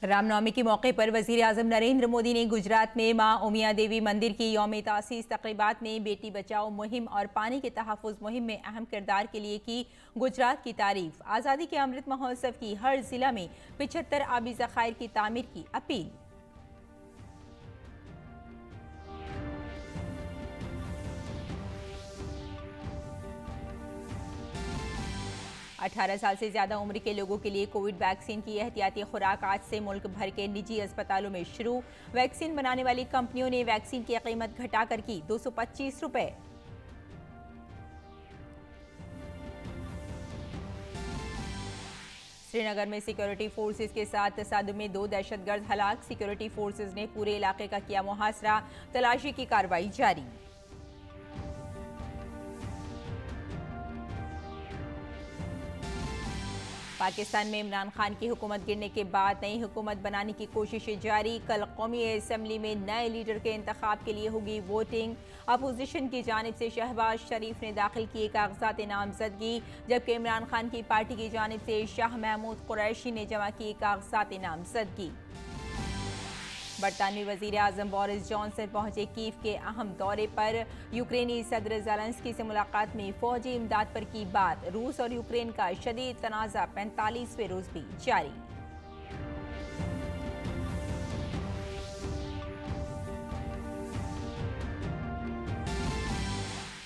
रामनवमी के मौके पर वजीर आजम नरेंद्र मोदी ने गुजरात में मां उमिया देवी मंदिर की यौम तासीस तकरीबात में बेटी बचाओ मुहिम और पानी के तहफ़्फ़ुज़ मुहिम में अहम किरदार के लिए की गुजरात की तारीफ। आज़ादी के अमृत महोत्सव की हर जिला में 75 आबी ज़खायर की तामीर की अपील। 18 साल से ज्यादा उम्र के लोगों के लिए कोविड वैक्सीन की एहतियाती खुराक आज से मुल्क भर के निजी अस्पतालों में शुरू। वैक्सीन बनाने वाली कंपनियों ने वैक्सीन की कीमत घटाकर की 225 रुपए। श्रीनगर में सिक्योरिटी फोर्सेज के साथ तसादुम में 2 दहशतगर्द हलाक। सिक्योरिटी फोर्सेज ने पूरे इलाके का किया मुहासरा, तलाशी की कार्रवाई जारी। पाकिस्तान में इमरान खान की हुकूमत गिरने के बाद नई हुकूमत बनाने की कोशिशें जारी। कल कौमी असम्बली में नए लीडर के इंतखाब के लिए होगी वोटिंग। अपोजिशन की जानिब से शहबाज शरीफ ने दाखिल किए कागजात नामजदगी, जबकि इमरान खान की पार्टी की जानिब से शाह महमूद कुरैशी ने जमा किए कागजात नामजदगी। बरतानवी वजीर आजम बोरिस जॉनसन पहुंचे कीव के अहम दौरे पर। यूक्रेनी सदर ज़ेलेंस्की से मुलाकात में फौजी इमदाद पर की बात। रूस और यूक्रेन का शदीद तनाज़ा 45वें रोज भी जारी।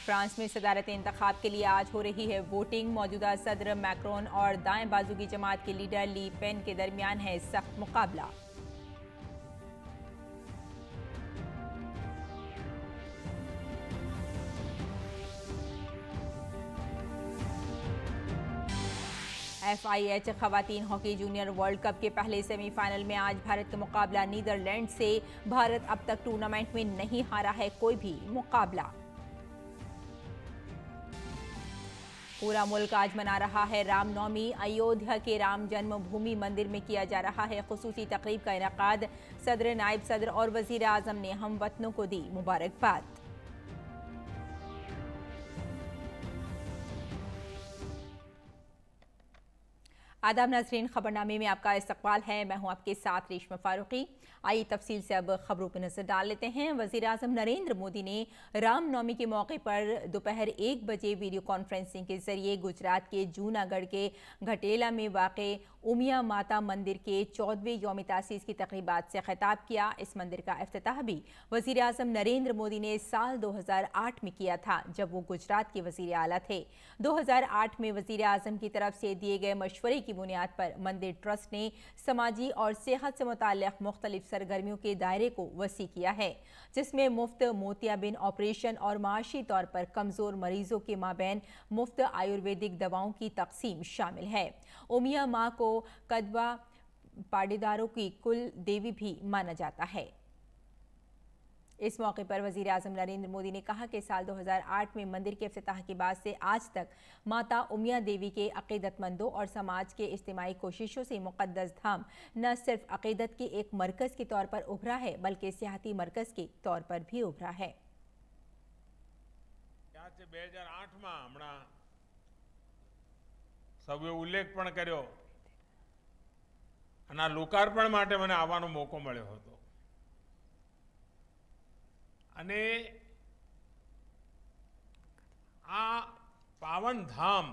फ्रांस में सदारत इंतखाब के लिए आज हो रही है वोटिंग। मौजूदा सदर मैक्रोन और दाएं बाजू की जमात के लीडर ली पेन के दरमियान है सख्त मुकाबला। FIH खवातीन हॉकी जूनियर वर्ल्ड कप के पहले सेमीफाइनल में आज भारत का मुकाबला नीदरलैंड से। भारत अब तक टूर्नामेंट में नहीं हारा है कोई भी मुकाबला। पूरा मुल्क आज मना रहा है रामनवमी। अयोध्या के राम जन्मभूमि मंदिर में किया जा रहा है खुसूसी तकरीब का इनेकाद। सदर, नायब सदर और वजीर आजम ने हमवतनों को दी मुबारकबाद। आदाब नाज़रीन, खबरनामे में आपका इस्तकबाल है। मैं हूं आपके साथ रेशमा फारूकी। आइए तफसील से अब खबरों पर नजर डाल लेते हैं। वज़ीर आज़म नरेंद्र मोदी ने रामनवमी के मौके पर दोपहर 1 बजे वीडियो कॉन्फ्रेंसिंग के जरिए गुजरात के जूनागढ़ के घटेला में वाक़े उमिया माता मंदिर के 14वें यौम तासीस की तकरीबात से खिताब किया। इस मंदिर का इफ्तिताह भी वज़ीर आज़म नरेंद्र मोदी ने साल 2008 में किया था, जब वो गुजरात के वज़ीर आला थे। 2008 में वज़ीर आज़म की तरफ से दिए गए मशवरे की बुनियाद पर मंदिर ट्रस्ट ने समाजी और सेहत से मुताल्लिक़ मुख्तलिफ सरगर्मियों के दायरे को वसी किया है, जिसमें मुफ्त मोतियाबिंद ऑपरेशन और माशी तौर पर कमजोर मरीजों के माबैन मुफ्त आयुर्वेदिक दवाओं की तकसीम शामिल है। उमिया माँ को कदवा पाटीदारों की कुल देवी भी माना जाता है। इस मौके पर वज़ीर आज़म नरेंद्र मोदी ने कहा कि साल 2008 में मंदिर के इफ्तिताह के बाद से आज तक माता उमिया देवी के अक़ीदतमंदों और समाज के इज्तिमाई कोशिशों से मुक़द्दस धाम न सिर्फ अक़ीदत के एक मरकज़ के तौर पर उभरा है, बल्कि सियाहती मरकज़ के तौर पर भी उभरा है। 2008 में हमणा सौए उल्लेख पण कर्यो અને લોકાર્પણ માટે મને આવવાનો મોકો મળ્યો હતો અને આ પાવન ધામ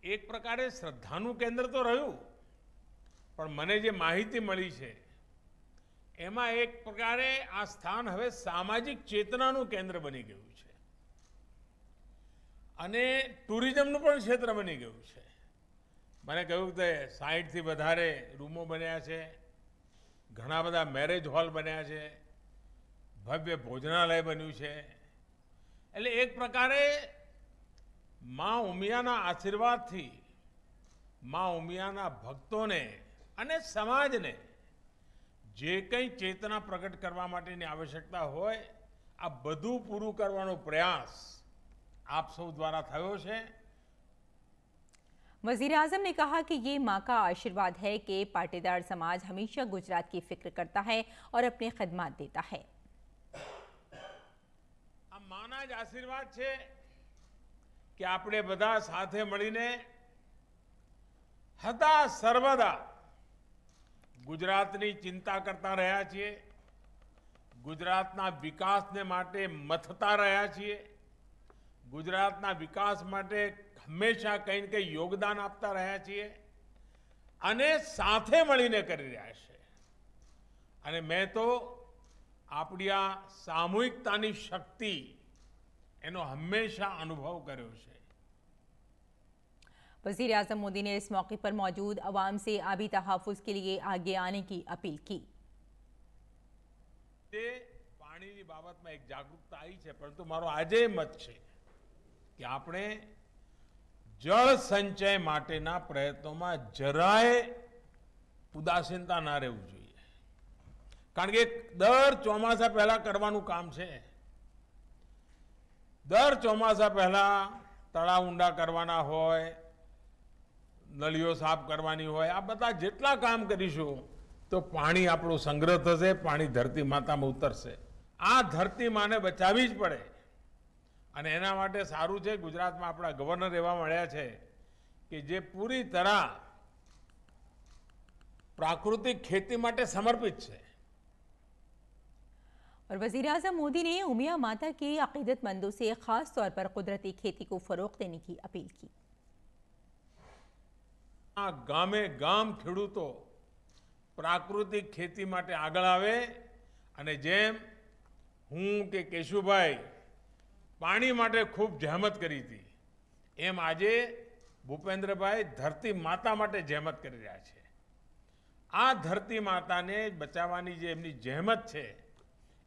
એક પ્રકારે શ્રદ્ધાનું કેન્દ્ર તો રહ્યું, પણ મને જે માહિતી મળી છે એમાં એક પ્રકારે આ સ્થાન હવે સામાજિક ચેતનાનું કેન્દ્ર બની ગયું છે અને ટુરિઝમનું પણ ક્ષેત્ર બની ગયું છે। મને કહ્યું કે 60 થી વધારે રૂમો બન્યા છે, ઘણા બધા મેરેજ હોલ બન્યા છે, ભવ્ય ભોજનાલય બન્યું છે। એટલે એક પ્રકારે માં ઉમિયાના આશીર્વાદથી માં ઉમિયાના ભક્તોને અને સમાજને જે કંઈ ચેતના પ્રગટ કરવા માટેની આવશ્યકતા હોય આ બધું પૂરું કરવાનો પ્રયાસ આપ સૌ દ્વારા થયો છે। वज़ीर आज़म ने कहा कि ये माँ का आशीर्वाद है कि पाटीदार समाज हमेशा गुजरात की फिक्र करता है और अपनी खिदमत देता है। आ माना ज आशीर्वाद है कि आपणे बधा साथे मळीने हता सर्वदा ગુજરાતની ચિંતા કરતા રહ્યા છીએ, ગુજરાતના વિકાસને માટે મથતા રહ્યા છીએ, ગુજરાતના વિકાસ માટે હંમેશા કંઈ ને કંઈ યોગદાન આપતા રહ્યા છીએ અને સાથે મળીને કરી રહ્યા છે. અને મેં તો આપણી આ સામૂહિકતાની શક્તિ એનો હંમેશા અનુભવ કર્યો છે. वज़ीर आज़म मोदी ने इस मौके पर मौजूद अवाम से आबी तहफ़्फ़ुज़ के लिए आगे आने की अपील की. પાણીની બાબતમાં એક જાગૃતતા આવી છે, પરંતુ મારો આજે મત છે કે આપણે જળ સંચય માટેના પ્રયત્નોમાં જરાય ઉદાસીનતા ના રહેવું જોઈએ. કારણ કે દર ચોમાસા પહેલા કરવાનું કામ છે. દર ચોમાસા પહેલા તળાવ ઊંડા કરવાના હોય, નળીઓ સાફ કરવાની હોય, આ બધા જેટલા કામ કરીશું તો પાણી આપણું સંગ્રહ થશે, પાણી ધરતી માતામાં ઉતરશે. આ ધરતી માને બચાવવી જ પડે અને એના માટે સારું છે ગુજરાતમાં આપણા ગવર્નર એવા મળ્યા છે કે જે પૂરી તરહ પ્રાકૃતિક ખેતી માટે સમર્પિત છે. और वज़ीर आज़म मोदी ने उमिया माता के अक़ीदतमंदों से ख़ास तौर पर कुदरती खेती को फ़रोग़ देने की अपील की. ગામે ગામ ખેડૂતો પ્રાકૃતિક ખેતી માટે આગળ આવે અને જેમ હું કે કેશુભાઈ પાણી માટે ખૂબ જહેમત કરી હતી, એમ આજે ભૂપેન્દ્રભાઈ ધરતી માતા માટે જહેમત કરી રહ્યા છે. આ ધરતી માતાને બચાવવાની જે એમની જહેમત છે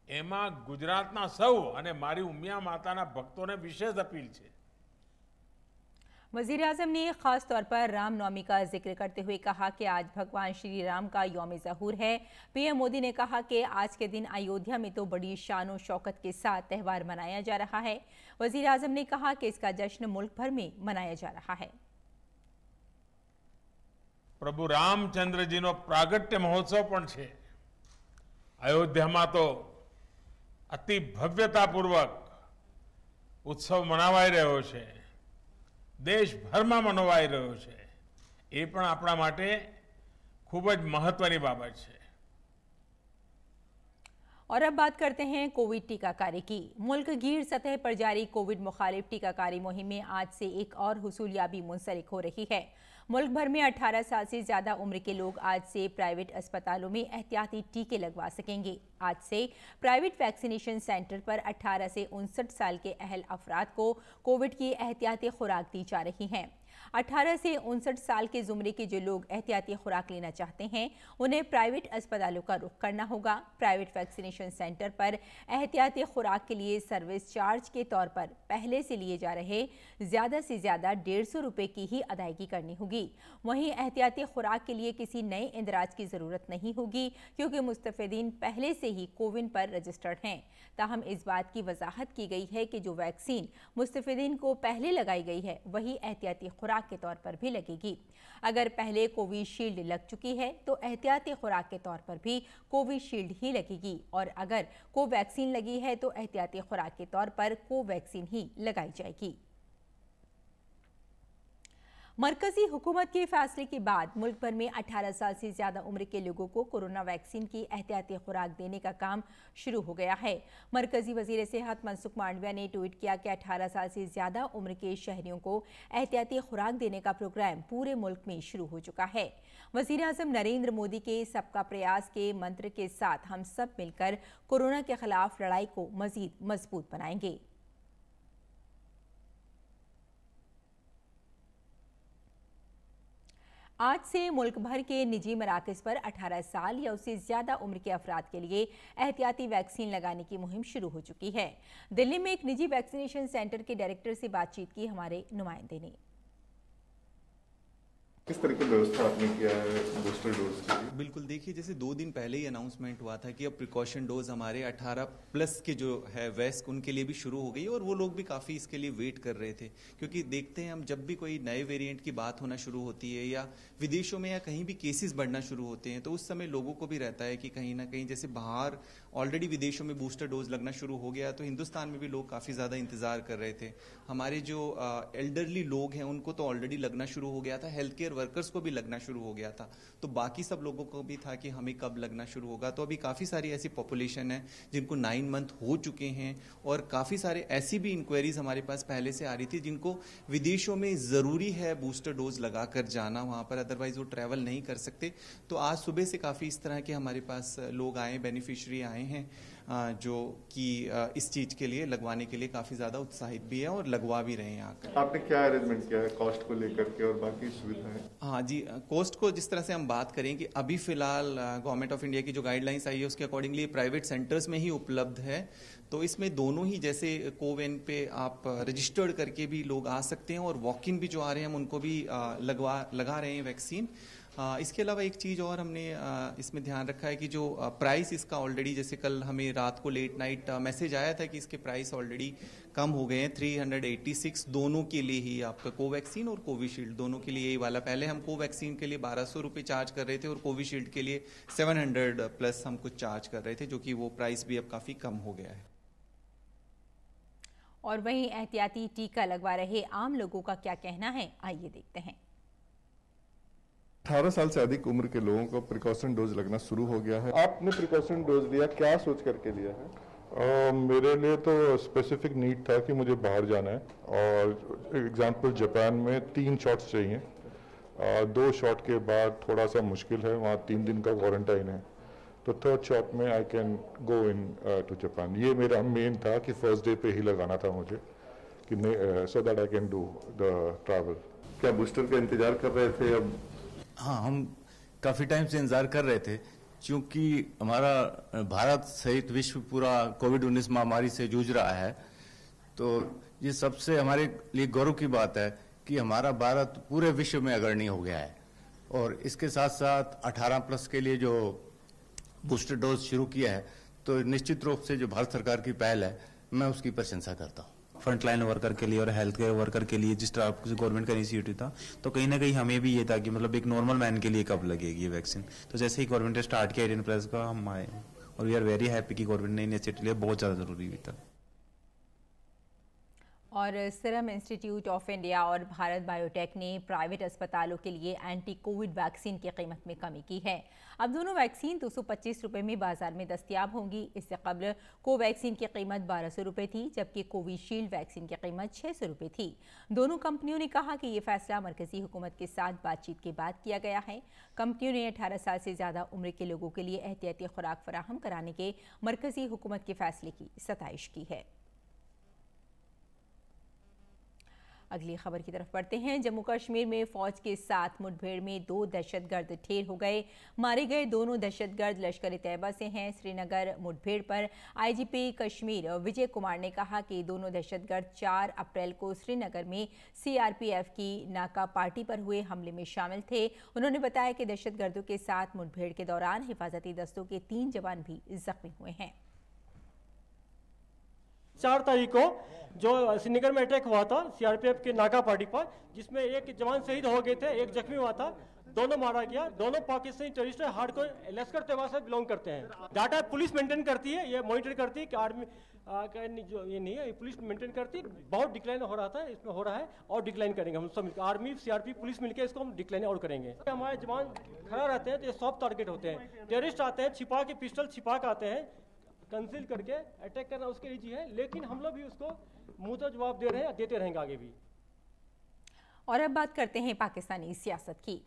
એમાં ગુજરાતના સૌ અને મારી ઉમિયા માતાના ભક્તોને વિશેષ अपील છે. वज़ीर आज़म ने ख़ास तौर पर रामनवमी का जिक्र करते हुए कहा कि आज भगवान श्री राम का यौम ज़हूर है. पीएम मोदी ने कहा कि आज के दिन अयोध्या में तो बड़ी शान और शौकत के साथ त्यौहार मनाया जा रहा है. वज़ीर आज़म ने कहा कि इसका जश्न मुल्क भर में मनाया जा रहा है. प्रभु रामचंद्रजीનો प्रागट्य महोत्सव પણ છે. અયોધ્યામાં તો અતિ ભવ્યતાપૂર્વક ઉત્સવ મનાવાઈ રહ્યો છે, દેશભરમાં મનાવાઈ રહ્યો છે. એ પણ આપણા માટે ખૂબ જ મહત્વની બાબત છે. और अब बात करते हैं कोविड टीकाकारी की. मुल्क गीर सतह पर जारी कोविड मुखालिफ टीकाकारी मुहिम में आज से एक और हुसूलियाबी मुंसलिक हो रही है. मुल्क भर में 18 साल से ज़्यादा उम्र के लोग आज से प्राइवेट अस्पतालों में एहतियाती टीके लगवा सकेंगे. आज से प्राइवेट वैक्सीनेशन सेंटर पर 18 से 59 साल के अहल अफराद को कोविड की एहतियाती खुराक दी जा रही है. 18 से 59 साल के ज़ुमरे के जो लोग एहतियाती खुराक लेना चाहते हैं उन्हें प्राइवेट अस्पतालों का रुख करना होगा. प्राइवेट वैक्सीनेशन सेंटर पर एहतियाती खुराक के लिए सर्विस चार्ज के तौर पर पहले से लिए जा रहे ज़्यादा से ज़्यादा 150 रुपये की ही अदायगी करनी होगी. वहीं एहतियाती खुराक के लिए किसी नए इंदराज की ज़रूरत नहीं होगी क्योंकि मुस्तफ़ीदीन पहले से ही कोविन पर रजिस्टर्ड हैं. ताहम इस बात की वजाहत की गई है कि जो वैक्सीन मुस्तफ़ीदीन को पहले लगाई गई है वही एहतियाती खुराक के तौर पर भी लगेगी. अगर पहले कोविशील्ड लग चुकी है तो एहतियाती खुराक के तौर पर भी कोविशील्ड ही लगेगी और अगर कोवैक्सीन लगी है तो एहतियाती खुराक के तौर पर कोवैक्सीन ही लगाई जाएगी. मरकजी हुकूमत के फैसले के बाद मुल्क भर में 18 साल से ज़्यादा उम्र के लोगों को कोरोना वैक्सीन की एहतियाती खुराक देने का काम शुरू हो गया है. मरकजी वज़ीर सेहत मनसुख मांडविया ने ट्वीट किया कि 18 साल से ज़्यादा उम्र के शहरियों को एहतियाती खुराक देने का प्रोग्राम पूरे मुल्क में शुरू हो चुका है. वज़ीर आज़म नरेंद्र मोदी के सबका प्रयास के मंत्र के साथ हम सब मिलकर कोरोना के खिलाफ लड़ाई को मज़ीद मजबूत बनाएंगे. आज से मुल्क भर के निजी मराकज़ पर 18 साल या उससे ज़्यादा उम्र के अफराद के लिए एहतियाती वैक्सीन लगाने की मुहिम शुरू हो चुकी है. दिल्ली में एक निजी वैक्सीनेशन सेंटर के डायरेक्टर से बातचीत की हमारे नुमाइंदे ने. किस तरह की व्यवस्था आपने किया है बूस्टर डोज के लिए? बिल्कुल, देखिए जैसे 2 दिन पहले ही अनाउंसमेंट हुआ था कि अब प्रिकॉशन डोज हमारे 18 प्लस के जो है वयस्क उनके लिए भी शुरू हो गई और वो लोग भी काफ़ी इसके लिए वेट कर रहे थे क्योंकि देखते हैं हम जब भी कोई नए वेरिएंट की बात होना शुरू होती है या विदेशों में या कहीं भी केसेस बढ़ना शुरू होते हैं तो उस समय लोगों को भी रहता है कि कहीं ना कहीं जैसे बाहर ऑलरेडी विदेशों में बूस्टर डोज लगना शुरू हो गया तो हिंदुस्तान में भी लोग काफ़ी ज़्यादा इंतज़ार कर रहे थे. हमारे जो एल्डरली लोग हैं उनको तो ऑलरेडी लगना शुरू हो गया था. हेल्थ केयर वर्कर्स को भी लगना शुरू हो गया था, तो बाकी सब लोगों को भी था कि हमें कब लगना शुरू होगा। तो अभी काफ़ी सारी ऐसी पॉपुलेशन है जिनको 9 मंथ हो चुके हैं, और काफ़ी सारे ऐसी भी इंक्वायरीज हमारे पास पहले से आ रही थी जिनको विदेशों में ज़रूरी है बूस्टर डोज लगा कर जाना वहाँ पर, अदरवाइज वो ट्रैवल नहीं कर सकते। तो आज सुबह से काफ़ी इस तरह के हमारे पास लोग आए, बेनिफिशियरी आए हैं जो कि इस चीज़ के लिए लगवाने के लिए काफ़ी ज़्यादा उत्साहित भी है और लगवा भी रहे हैं आकर। आपने क्या अरेंजमेंट किया है कॉस्ट को लेकर के और बाकी सुविधाएं? हाँ जी, कॉस्ट को जिस तरह से हम बात करें कि अभी फिलहाल गवर्नमेंट ऑफ इंडिया की जो गाइडलाइंस आई है उसके अकॉर्डिंगली प्राइवेट सेंटर्स में ही उपलब्ध है। तो इसमें दोनों ही, जैसे कोविन पे आप रजिस्टर्ड करके भी लोग आ सकते हैं और वॉक इन भी जो आ रहे हैं हम उनको भी लगा रहे हैं वैक्सीन। इसके अलावा एक चीज़ और हमने इसमें ध्यान रखा है कि जो प्राइस इसका ऑलरेडी, जैसे कल हमें रात को लेट नाइट मैसेज आया था कि इसके प्राइस ऑलरेडी कम हो गए हैं 386 दोनों के लिए ही, आपका कोवैक्सीन और कोविशील्ड दोनों के लिए यही वाला। पहले हम कोवैक्सीन के लिए 1200 रुपये चार्ज कर रहे थे और कोविशील्ड के लिए 700 प्लस हम कुछ चार्ज कर रहे थे, जो कि वो प्राइस भी अब काफ़ी कम हो गया है। और वहीं एहतियाती टीका लगवा रहे आम लोगों का क्या कहना है, आइए देखते हैं। 18 साल से अधिक उम्र के लोगों को प्रिकॉशन डोज लगना शुरू हो गया है। आपने प्रिकॉशन डोज लिया, क्या सोच करके लिया है? मेरे लिए तो स्पेसिफिक नीड था कि मुझे बाहर जाना है, और एग्जांपल जापान में 3 शॉट्स चाहिए। 2 शॉट के बाद थोड़ा सा मुश्किल है, वहाँ 3 दिन का क्वारंटाइन है, तो 3rd शॉट में I can go into Japan. ये मेरा मेन था कि फर्स्ट डे पे ही लगाना था मुझे, कि so that I can do the travel. क्या बूस्टर का इंतजार कर रहे थे? अब हाँ, हम काफ़ी टाइम से इंतज़ार कर रहे थे, क्योंकि हमारा भारत सहित विश्व पूरा कोविड-19 महामारी से जूझ रहा है। तो ये सबसे हमारे लिए गौरव की बात है कि हमारा भारत पूरे विश्व में अग्रणी हो गया है। और इसके साथ साथ 18 प्लस के लिए जो बूस्टर डोज शुरू किया है, तो निश्चित रूप से जो भारत सरकार की पहल है, मैं उसकी प्रशंसा करता हूँ। फ्रंटलाइन वर्कर के लिए और हेल्थ केयर वर्कर के लिए जिस तरह गवर्नमेंट का इनिशिएटिव था, तो कहीं ना कहीं हमें भी ये था कि मतलब एक नॉर्मल मैन के लिए कब लगेगी ये वैक्सीन। तो जैसे ही गवर्नमेंट ने स्टार्ट किया 18 प्लस का, हम आए और वी आर वेरी हैप्पी कि गवर्नमेंट ने इनिशिएटिव लिया, बहुत ज़्यादा जरूरी भी था। और सीरम इंस्टीट्यूट ऑफ इंडिया और भारत बायोटेक ने प्राइवेट अस्पतालों के लिए एंटी कोविड वैक्सीन की कीमत में कमी की है। अब दोनों वैक्सीन 225 रुपये में बाजार में दस्तियाब होंगी। इससे कबल कोवैक्सीन की कीमत 1200 रुपये थी, जबकि कोविशील्ड वैक्सीन की कीमत 600 रुपये थी। दोनों कंपनियों ने कहा कि ये फैसला मरकजी हुकूमत के साथ बातचीत के बाद किया गया है। कंपनियों ने 18 साल से ज़्यादा उम्र के लोगों के लिए एहतियाती खुराक फराहम कराने के मरकजी हुकूमत के फैसले की सताइश की है। अगली खबर की तरफ बढ़ते हैं। जम्मू कश्मीर में फौज के साथ मुठभेड़ में 2 दहशतगर्द ढेर हो गए। मारे गए दोनों दहशतगर्द लश्कर तैयबा से हैं। श्रीनगर मुठभेड़ पर आईजीपी कश्मीर विजय कुमार ने कहा कि दोनों दहशतगर्द 4 अप्रैल को श्रीनगर में सीआरपीएफ की नाका पार्टी पर हुए हमले में शामिल थे। उन्होंने बताया कि दहशतगर्दों के साथ मुठभेड़ के दौरान हिफाजती दस्तों के 3 जवान भी जख्मी हुए हैं। 4 तारीख को जो श्रीनगर में अटैक हुआ था सीआरपीएफ के नाका पार्टी पर, जिसमें एक जवान शहीद हो गए थे, एक जख्मी हुआ था, दोनों मारा गया। दोनों पाकिस्तानी टेररिस्ट हार्डकोर लश्कर तैयबा से बिलोंग करते हैं। डाटा पुलिस मेंटेन करती है, ये मॉनिटर करती है कि आर्मी जो ये नहीं है, पुलिस मेंटेन करती है। बहुत डिक्लाइन हो रहा था, इसमें हो रहा है और डिक्लाइन करेंगे हम सब मिलकर, आर्मी सीआरपी पुलिस मिलकर इसको हम डिक्लाइन और करेंगे। हमारे जवान खड़ा रहते हैं तो ये सॉफ्ट टारगेट होते हैं। टेररिस्ट आते हैं छिपा के, पिस्टल छिपा के आते हैं, कंसील करके अटैक करना उसके ईजी है, लेकिन हम लोग भी उसको मुंह तो जवाब दे रहे हैं, देते रहेंगे आगे भी। और अब बात करते हैं पाकिस्तानी सियासत की।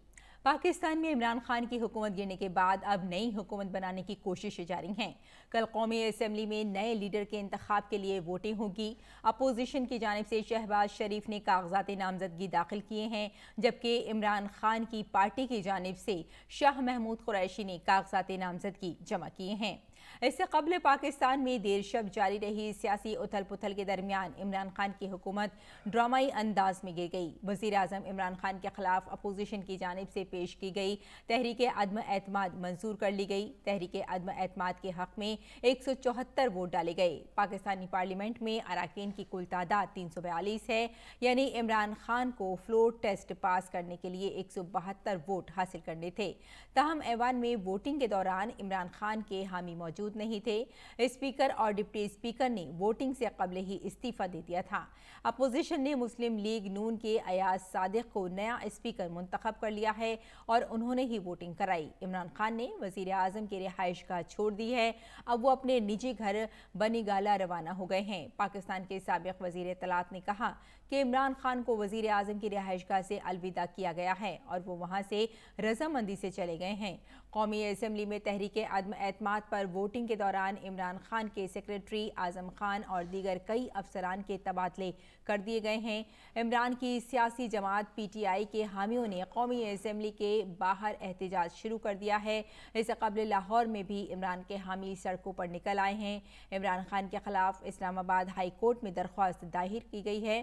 पाकिस्तान में इमरान खान की हुकूमत गिरने के बाद अब नई हुकूमत बनाने की कोशिशें जारी हैं। कल कौमी असम्बली में नए लीडर के इंतखाब के लिए वोटिंग होगी। अपोजिशन की जानिब से शहबाज शरीफ ने कागजात नामजदगी दाखिल किए हैं, जबकि इमरान खान की पार्टी की जानिब से शाह महमूद कुरैशी ने कागजात नामजदगी जमा किए हैं। इससे कबल पाकिस्तान में देर शब जारी रही सियासी उथल पुथल के दरमियान इमरान खान की हुकूमत ड्रामाई अंदाज में गिर गई। वज़ीर आज़म इमरान खान के खिलाफ अपोजिशन की जानिब से पेश की गई तहरीक अदम एतमाद मंजूर कर ली गई। तहरीक अदम एतमाद के हक में 174 वोट डाले गए। पाकिस्तानी पार्लियामेंट में अरकान की कुल तादाद 342 है, यानी इमरान खान को फ्लोर टेस्ट पास करने के लिए 172 वोट हासिल करने थे। ताहम ऐवान में वोटिंग के दौरान इमरान खान के हामी मौजूद मौजूद नहीं थे। स्पीकर और डिप्टी स्पीकर ने वोटिंग से कबल ही इस्तीफा दे दिया था। अपोजिशन ने मुस्लिम लीग नून के अयाज सादिक को नया स्पीकर मुंतखब कर लिया है और उन्होंने ही वोटिंग कराई। इमरान खान ने वजीर आजम की रिहाइशगाह छोड़ दी है। अब वो अपने निजी घर बनीगाला रवाना हो गए हैं। पाकिस्तान के साबिक वजीर इत्तलात ने कहा कि इमरान खान को वजीर आजम की रिहाइशगाह से अलविदा किया गया है और वो वहां से रजामंदी से चले गए हैं। कौमी असम्बली में तहरीक अदम एतमाद पर वोटिंग के दौरान इमरान खान के सेक्रेटरी आजम खान और दीगर कई अफसरान के तबादले कर दिए गए हैं। इमरान की सियासी जमात PTI के हामियों ने कौमी असम्बली के बाहर एहतजाज शुरू कर दिया है। इससे कबल लाहौर में भी इमरान के हामी सड़कों पर निकल आए हैं। इमरान खान के खिलाफ इस्लामाबाद हाई कोर्ट में दरख्वास्त दायर की गई है।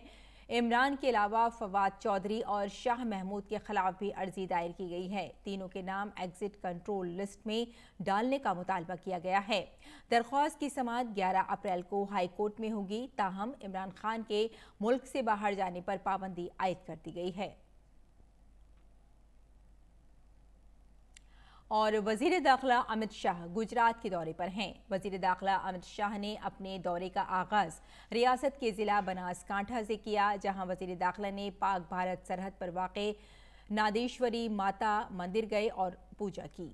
इमरान के अलावा फवाद चौधरी और शाह महमूद के खिलाफ भी अर्जी दायर की गई है। तीनों के नाम एग्जिट कंट्रोल लिस्ट में डालने का मुतालबा किया गया है। दरख्वास्त की समाअत 11 अप्रैल को हाई कोर्ट में होगी। ताहम इमरान खान के मुल्क से बाहर जाने पर पाबंदी आयद कर दी गई है। और वजीर दाखिला अमित शाह गुजरात के दौरे पर हैं। वजीर दाखिला अमित शाह ने अपने दौरे का आगाज रियासत के जिला बनासकांठा से किया, जहां वजीर दाखिला ने पाक भारत सरहद पर वाक़े नादेश्वरी माता मंदिर गए और पूजा की।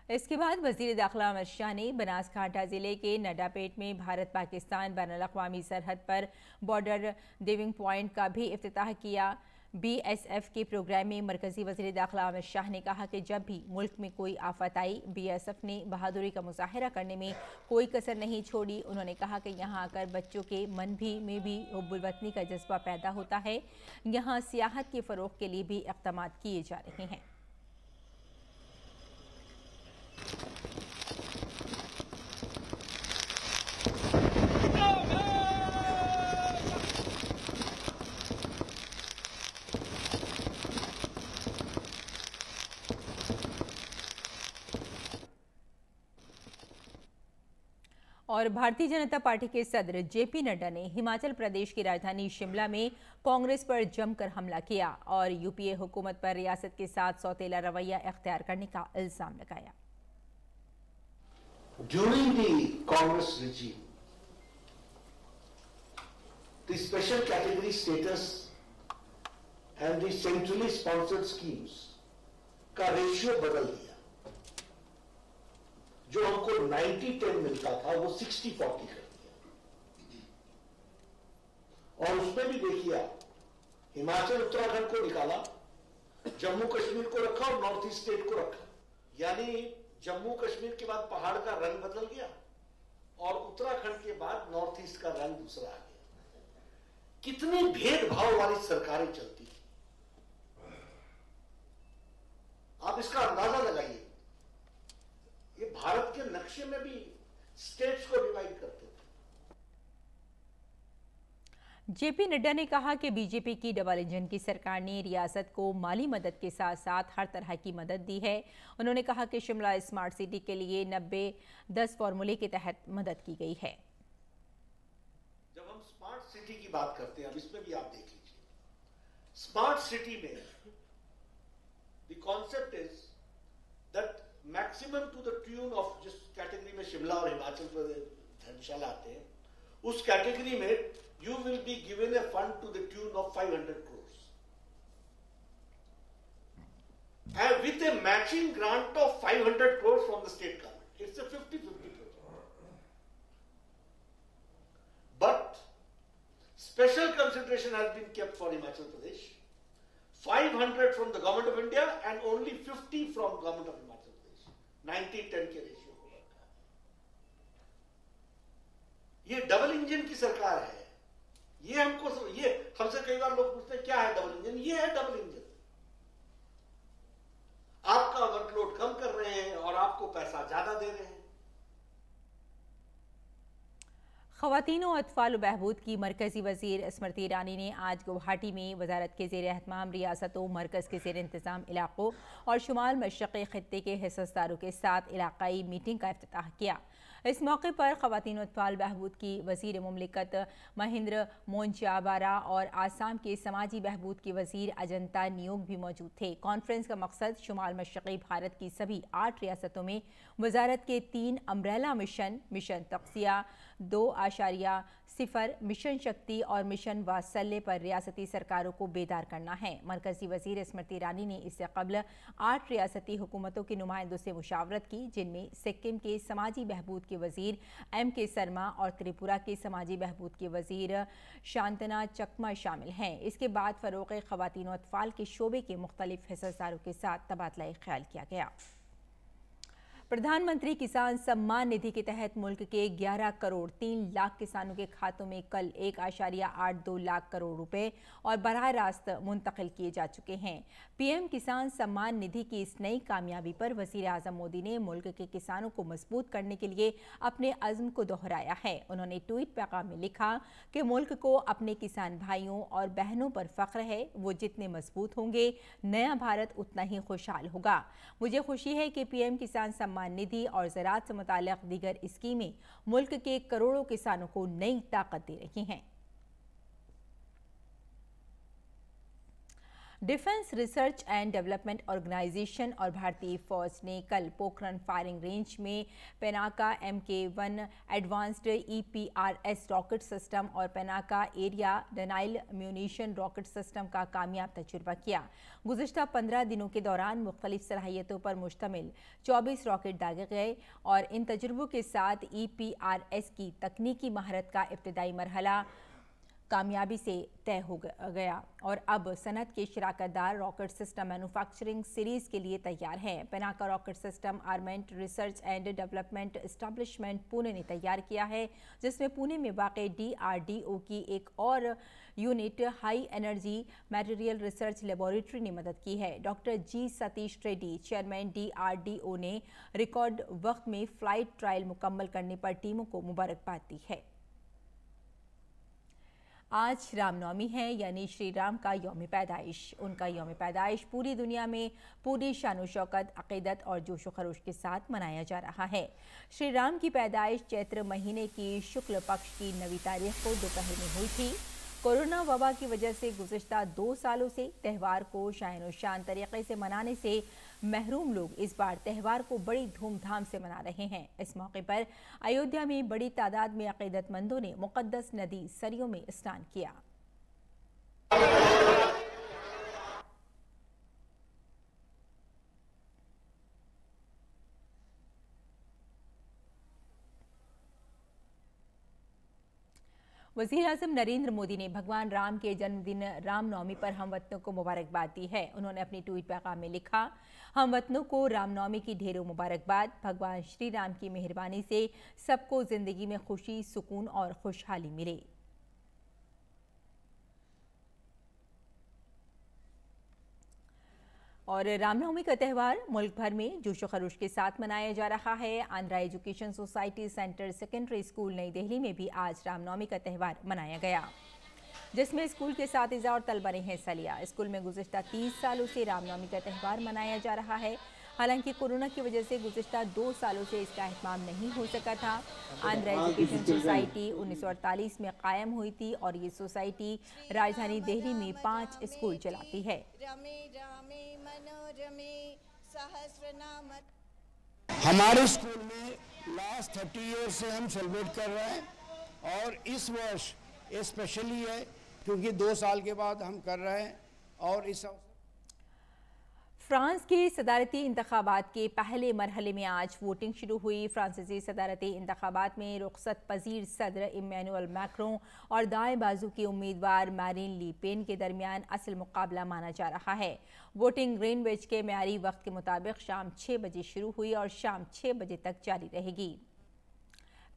इसके बाद वजीर दाखिला अमित शाह ने बनासकांठा जिले के नडापेट में भारत पाकिस्तान बैनुल-अक़वामी सरहद पर बॉर्डर डिविंग पॉइंट का भी इफ्तिताह किया। BSF के प्रोग्राम में मरकजी वजीर दाखिला अमित शाह ने कहा कि जब भी मुल्क में कोई आफत आई, BSF ने बहादुरी का मुजाहिरा करने में कोई कसर नहीं छोड़ी। उन्होंने कहा कि यहाँ आकर बच्चों के मन में भी हुब्बुल वतनी का जज्बा पैदा होता है। यहाँ सियाहत के फ़रोग़ के लिए भी इक़दाम किए जा रहे हैं। और भारतीय जनता पार्टी के सदर JP नड्डा ने हिमाचल प्रदेश की राजधानी शिमला में कांग्रेस पर जमकर हमला किया और UPA हुकूमत पर रियासत के साथ सौतेला रवैया इख्तियार करने का इल्जाम लगाया। During the Congress regime, the special category status and the centrally sponsored schemes का रेशियो बदल दिया। जो हमको 90-10 मिलता था वो 60-40 कर दिया। और उसमें भी देखिए आप, हिमाचल उत्तराखंड को निकाला, जम्मू कश्मीर को रखा और नॉर्थ ईस्ट स्टेट को रखा। यानी जम्मू कश्मीर के बाद पहाड़ का रंग बदल गया और उत्तराखंड के बाद नॉर्थ ईस्ट का रंग दूसरा आ गया। कितनी भेदभाव वाली सरकारें चलती थी, आप इसका अंदाजा लगाइए। ये भारत के नक्शे में भी स्टेट्स को डिवाइड करते थे। JP नड्डा ने कहा कि BJP की डबल इंजन की सरकार ने रियासत को माली मदद के साथ साथ हर तरह की मदद दी है। उन्होंने कहा कि शिमला स्मार्ट सिटी के लिए 90-10 फॉर्मूले के तहत मदद की गई है। जब हम स्मार्ट सिटी की बात करते हैं, अब इसमें भी आप देख लीजिए, स्मार्ट सिटी में the concept is that maximum to the tune of जिस कैटेगरी में शिमला और हिमाचल प्रदेश धर्मशाला आते हैं, उस कैटेगरी में you will be given a fund to the tune of 500 crores and with a matching grant of 500 crores from the state government. It's a 50-50 project, but special consideration has been kept for Himachal Pradesh, 500 from the government of India and only 50 from government of Himachal Pradesh, 90-10 के ratio हो रखा है। ये double engine की सरकार है। ये हमसे कई बार लोग पूछते हैं क्या है डबल इंजन। ये है डबल इंजन। आपका वर्कलोड कम कर रहे हैं और आपको पैसा ज्यादा दे रहे हैं। ख़वातीन और अतफ़ाल बहबूद की मरकज़ी वज़ीर स्मृति ईरानी ने आज गुवाहाटी में वज़ारत के ज़ेर एहतमाम रियासतों, मरकज़ के ज़ेर इंतज़ाम इलाक़ों और शुमाल मशरक़ी ख़ित्ते के हिस्सेदारों के साथ इलाक़ाई मीटिंग का इफ्तिताह किया। इस मौके पर ख़वातीन और अतफ़ाल बहबूद की वज़ीर मुमलिकत महिंद्र मोंचाबारा और आसाम के समाजी बहबूद के वज़ीर अजंता नियोग भी मौजूद थे। कॉन्फ्रेंस का मकसद शुमाल मशरक़ी भारत की सभी 8 रियासतों में वज़ारत के 3 अम्ब्रेला मिशन, मिशन तक़सिया 2.0, मिशन शक्ति और मिशन वात्सल्य पर रियासती सरकारों को बेदार करना है। मरकज़ी वज़ीर स्मृति ईरानी ने इससे कबल 8 रियासती हुकूमतों के नुमाइंदों से मुशावरत की, जिनमें सिक्किम के समाजी बहबूद के वज़ीर M.K. शर्मा और त्रिपुरा के समाजी बहबूद के वज़ीर शांतना चकमा शामिल हैं। इसके बाद फ़रोग़ ख़वातीन और अतफ़ाल के शोबे के मुख्तलिफ हिस्सेदारों के साथ तबादला ख्याल किया गया। प्रधानमंत्री किसान सम्मान निधि के तहत मुल्क के 11 करोड़ 3 लाख किसानों के खातों में कल 1.82 लाख करोड़ रुपए और बराह रास्त मुंतकिल किए जा चुके हैं। पीएम किसान सम्मान निधि की इस नई कामयाबी पर वज़ीर आज़म मोदी ने मुल्क के किसानों को मजबूत करने के लिए अपने अज़्म को दोहराया है। उन्होंने ट्वीट पैगाम में लिखा कि मुल्क को अपने किसान भाइयों और बहनों पर फ़ख्र है। वो जितने मजबूत होंगे, नया भारत उतना ही खुशहाल होगा। मुझे खुशी है कि पीएम किसान सम्मान निधि और ज़राअत से मुताल्लिक़ दीगर स्कीमें मुल्क के करोड़ों किसानों को नई ताकत दे रही हैं। Defence research and development organisation और भारतीय फौज ने कल पोखरण फायरिंग रेंज में Pinaka MK-1 advanced EPRS rocket system और Pinaka area denial munition rocket system का कामयाब तजुर्बा किया। गुज़िश्ता 15 दिनों के दौरान मुख्तलिफ सलाहियतों पर मुश्तमिल 24 रॉकेट दागे गए और इन तजुर्बों के साथ EPRS की तकनीकी महारत का इब्तदाई मरहला कामयाबी से तय हो गया और अब सनत के शराकतदार रॉकेट सिस्टम मैन्युफैक्चरिंग सीरीज़ के लिए तैयार हैं। Pinaka rocket system armament research and development establishment Pune ने तैयार किया है, जिसमें पुणे में वाक़ DRDO की एक और unit high energy material research laboratory ने मदद की है। Doctor G Satish Reddy, chairman DRDO, ने रिकॉर्ड वक्त में फ़्लाइट ट्रायल मुकम्मल करने पर टीमों को मुबारकबाद दी है। आज रामनवमी है, यानी श्री राम का यौम पैदाइश। उनका यौम पैदाइश पूरी दुनिया में पूरी शान शौकत, अक़ीदत और जोश व खरोश के साथ मनाया जा रहा है। श्री राम की पैदाइश चैत्र महीने की शुक्ल पक्ष की 9वीं तारीख को दोपहर में हुई थी। कोरोना वबा की वजह से गुज़िश्ता 2 सालों से त्यौहार को शान और शान तरीक़े से मनाने से महरूम लोग इस बार त्यौहार को बड़ी धूमधाम से मना रहे हैं। इस मौके पर अयोध्या में बड़ी तादाद में अक़ीदतमंदों ने मुक़द्दस नदी सरयू में स्नान किया। वज़ीर आज़म नरेंद्र मोदी ने भगवान राम के जन्मदिन रामनवमी पर हमवतनों को मुबारकबाद दी है। उन्होंने अपनी ट्वीट पैगाम में लिखा, हमवतनों को रामनवमी की ढेरों मुबारकबाद। भगवान श्री राम की मेहरबानी से सबको ज़िंदगी में खुशी, सुकून और खुशहाली मिले। और रामनवमी का त्यौहार मुल्क भर में जोश व खरोश के साथ मनाया जा रहा है। Andhra education society centre secondary school नई दिल्ली में भी आज रामनवमी का त्यौहार मनाया गया, जिसमें स्कूल के साथिज़ा और तलबा ने हिस्सा लिया। स्कूल में गुज़िश्ता 30 सालों से रामनवमी का त्यौहार मनाया जा रहा है। हालांकि कोरोना की वजह से गुज़िश्ता 2 सालों से इसका एहतमाम नहीं हो सका था। आंध्रा एजुकेशन सोसाइटी 1948 में कायम हुई थी और ये सोसाइटी राजधानी दिल्ली में 5 स्कूल चलाती है। हमारे स्कूल में लास्ट 30 ईयर्स से हम सेलिब्रेट कर रहे हैं और इस वर्ष स्पेशली है क्योंकि 2 साल के बाद हम कर रहे हैं। और इस फ्रांस के सदारती इंतखाबात के पहले मरहले में आज वोटिंग शुरू हुई। फ्रांसीसी सदारती इंतखाबात में रुखसत पजीर सदर इमैनुअल मैक्रों और दाएं बाजू की उम्मीदवार मैरीन ली पेन के दरमियान असल मुकाबला माना जा रहा है। वोटिंग ग्रीनविच के म्यारी वक्त के मुताबिक शाम 6 बजे शुरू हुई और शाम 6 बजे तक जारी रहेगी।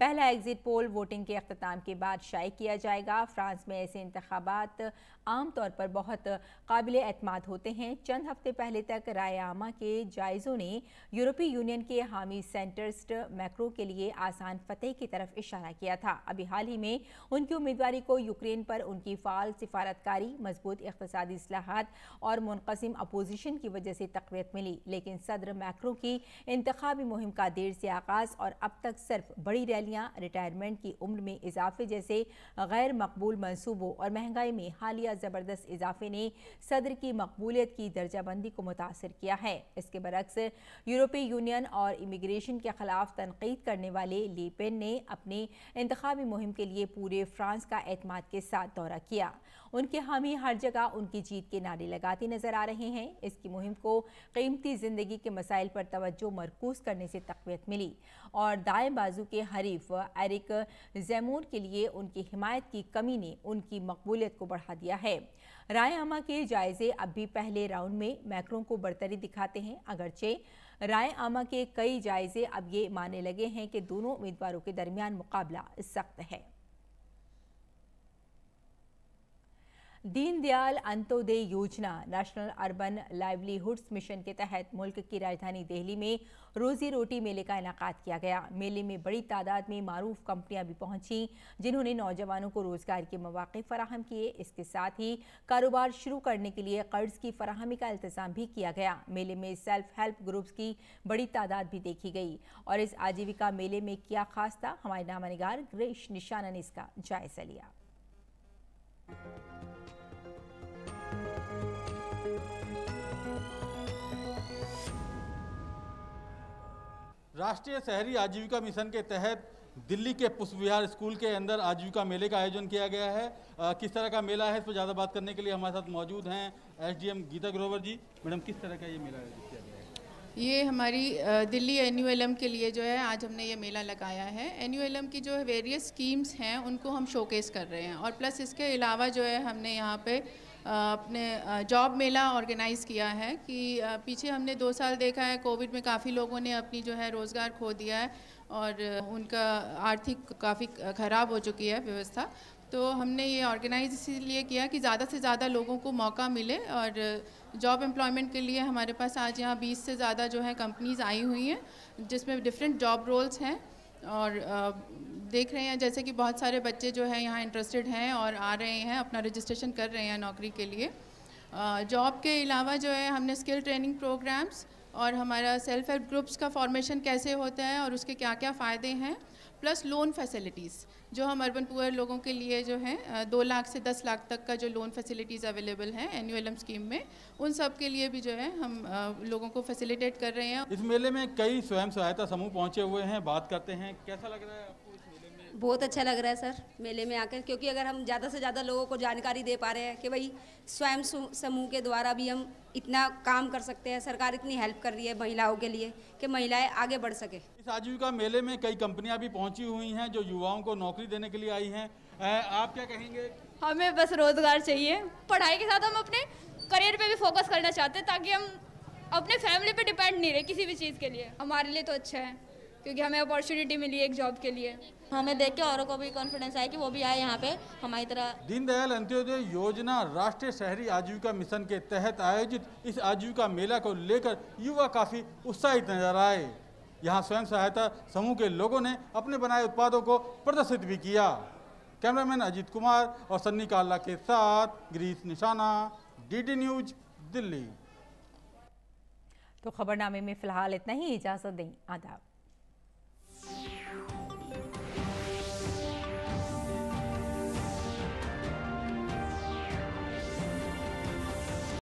पहला एग्जिट पोल वोटिंग के अख्ताम के बाद शाये किया जाएगा। फ्रांस में ऐसे इंतखाबात आमतौर पर बहुत काबिल एतमाद होते हैं। चंद हफ्ते पहले तक राय आमा के जायज़ों ने यूरोपीय यूनियन के हामी सेंटरिस्ट मैक्रो के लिए आसान फतेह की तरफ इशारा किया था। अभी हाल ही में उनकी उम्मीदवारी को यूक्रेन पर उनकी फाल सिफारतकारी, मजबूत इक़्तिसादी इस्लाहात और मुनक़सिम अपोजिशन की वजह से तक़वियत मिली, लेकिन सदर मैक्रो की इंतखाबी मुहिम का देर से आगाज़ और अब तक सिर्फ बड़ी रैलियाँ, रिटायरमेंट की उम्र में इजाफे जैसे गैर मकबूल मनसूबों और महंगाई में हालिया ज़बरदस्त इजाफे ने सदर की मकबूलियत की दर्जाबंदी को मुतासर किया है। इसके बरक्स यूरोपीय यूनियन और इमिग्रेशन के खिलाफ तनकीद करने वाले ली पेन ने अपनी इंतखाबी मुहिम के लिए पूरे फ्रांस का एतमाद के साथ दौरा किया। उनके हामी हर जगह उनकी जीत के नारे लगाते नजर आ रहे हैं। इसकी मुहिम को कीमती जिंदगी के मसाइल पर तवज्जो मरकूज करने से तक़वियत मिली और दाएं बाजू के हरीफ एरिक ज़ेमूर के लिए उनकी हिमायत की कमी ने उनकी मकबूलियत को बढ़ा दिया है। राय आमा के जायजे अब भी पहले राउंड में मैक्रों को बरतरी दिखाते हैं, अगरचे राय आमा के कई जायजे अब ये मानने लगे हैं कि दोनों उम्मीदवारों के दरमियान मुकाबला सख्त है। दीनदयाल अंत्योदय योजना नेशनल अर्बन लाइवलीहुड्स मिशन के तहत मुल्क की राजधानी दिल्ली में रोजी रोटी मेले का इनेकाद किया गया। मेले में बड़ी तादाद में मारूफ कंपनियां भी पहुंची, जिन्होंने नौजवानों को रोजगार के मौके फराहम किए। इसके साथ ही कारोबार शुरू करने के लिए कर्ज की फराहमी का इंतजाम भी किया गया। मेले में सेल्फ हेल्प ग्रुप्स की बड़ी तादाद भी देखी गई और इस आजीविका मेले में क्या खास था, हमारे नामानिगार ग्रेश निशाना ने इसका जायजा लिया। राष्ट्रीय शहरी आजीविका मिशन के तहत दिल्ली के पुष्प विहार स्कूल के अंदर आजीविका मेले का आयोजन किया गया है। किस तरह का मेला है, इस पर ज़्यादा बात करने के लिए हमारे साथ मौजूद हैं एसडीएम गीता ग्रोवर जी। मैडम, किस तरह का ये मेला आयोजित किया गया है? ये हमारी दिल्ली एनयूएलएम के लिए जो है आज हमने ये मेला लगाया है। एनयूएलएम की जो वेरियस स्कीम्स हैं उनको हम शोकेस कर रहे हैं और प्लस इसके अलावा जो है हमने यहाँ पे अपने जॉब मेला ऑर्गेनाइज़ किया है कि पीछे हमने 2 साल देखा है कोविड में काफ़ी लोगों ने अपनी जो है रोज़गार खो दिया है और उनका आर्थिक काफ़ी ख़राब हो चुकी है व्यवस्था। तो हमने ये ऑर्गेनाइज इसीलिए किया कि ज़्यादा से ज़्यादा लोगों को मौका मिले और जॉब एम्प्लॉयमेंट के लिए हमारे पास आज यहाँ 20 से ज़्यादा जो है कंपनीज़ आई हुई हैं जिसमें डिफरेंट जॉब रोल्स हैं और देख रहे हैं जैसे कि बहुत सारे बच्चे जो है यहाँ इंटरेस्टेड हैं और आ रहे हैं, अपना रजिस्ट्रेशन कर रहे हैं नौकरी के लिए। जॉब के अलावा जो है हमने स्किल ट्रेनिंग प्रोग्राम्स और हमारा सेल्फ हेल्प ग्रुप्स का फॉर्मेशन कैसे होता है और उसके क्या क्या फ़ायदे हैं, प्लस लोन फैसिलिटीज़ जो हम अर्बन पुअर लोगों के लिए जो है 2 लाख से 10 लाख तक का जो लोन फैसिलिटीज़ अवेलेबल हैं एनयूएलएम स्कीम में, उन सब के लिए भी जो है हम लोगों को फैसिलिटेट कर रहे हैं। इस मेले में कई स्वयं सहायता समूह पहुंचे हुए हैं, बात करते हैं, कैसा लग रहा है आपको इस मेले में? बहुत अच्छा लग रहा है सर मेले में आकर, क्योंकि अगर हम ज़्यादा से ज़्यादा लोगों को जानकारी दे पा रहे हैं कि भाई स्वयं समूह के द्वारा भी हम इतना काम कर सकते हैं, सरकार इतनी हेल्प कर रही है महिलाओं के लिए कि महिलाएं आगे बढ़ सके। इस आजीविका मेले में कई कंपनियां भी पहुंची हुई हैं जो युवाओं को नौकरी देने के लिए आई हैं, आप क्या कहेंगे? हमें बस रोजगार चाहिए, पढ़ाई के साथ हम अपने करियर पे भी फोकस करना चाहते हैं ताकि हम अपने फैमिली पे डिपेंड नहीं रहे किसी भी चीज़ के लिए। हमारे लिए तो अच्छा है क्योंकि हमें अपॉर्चुनिटी मिली है एक जॉब के लिए। हमें देख के औरों को भी कॉन्फिडेंस आया कि वो भी आए यहाँ पे हमारी तरह। दीनदयाल अंत्योदय योजना राष्ट्रीय शहरी आजीविका मिशन के तहत आयोजित इस आजीविका मेला को लेकर युवा काफ़ी उत्साहित नजर आए। यहाँ स्वयं सहायता समूह के लोगों ने अपने बनाए उत्पादों को प्रदर्शित भी किया। कैमरामैन अजीत कुमार और सन्नी काला के साथ ग्रीस निशाना, डीडी न्यूज, दिल्ली। तो खबरनामे में फिलहाल इतना ही, इजाज़त दें, आदाब।